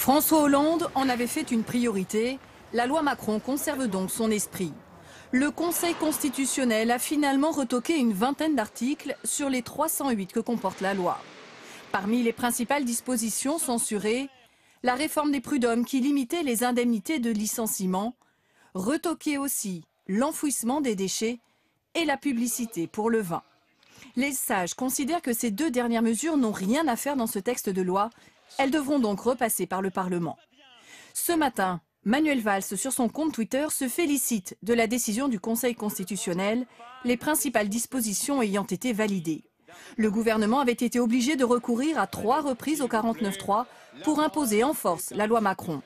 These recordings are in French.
François Hollande en avait fait une priorité. La loi Macron conserve donc son esprit. Le Conseil constitutionnel a finalement retoqué une vingtaine d'articles sur les 308 que comporte la loi. Parmi les principales dispositions censurées, la réforme des prud'hommes qui limitait les indemnités de licenciement, retoquer aussi l'enfouissement des déchets et la publicité pour le vin. Les sages considèrent que ces deux dernières mesures n'ont rien à faire dans ce texte de loi. Elles devront donc repasser par le Parlement. Ce matin, Manuel Valls, sur son compte Twitter, se félicite de la décision du Conseil constitutionnel, les principales dispositions ayant été validées. Le gouvernement avait été obligé de recourir à 3 reprises au 49.3 pour imposer en force la loi Macron.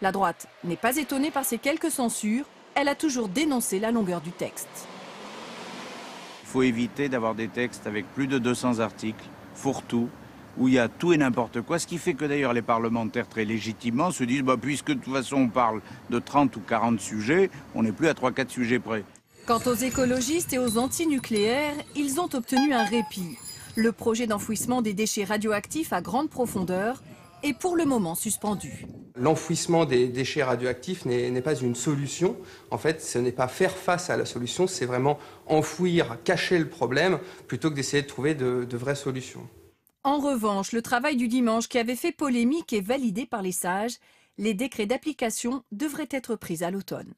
La droite n'est pas étonnée par ces quelques censures. Elle a toujours dénoncé la longueur du texte. Il faut éviter d'avoir des textes avec plus de 200 articles, fourre-tout, où il y a tout et n'importe quoi, ce qui fait que d'ailleurs les parlementaires très légitimement se disent puisque de toute façon on parle de 30 ou 40 sujets, on n'est plus à 3-4 sujets près. Quant aux écologistes et aux antinucléaires, ils ont obtenu un répit. Le projet d'enfouissement des déchets radioactifs à grande profondeur est pour le moment suspendu. L'enfouissement des déchets radioactifs n'est pas une solution. En fait, ce n'est pas faire face à la solution, c'est vraiment enfouir, cacher le problème, plutôt que d'essayer de trouver de vraies solutions. En revanche, le travail du dimanche qui avait fait polémique est validé par les sages. Les décrets d'application devraient être pris à l'automne.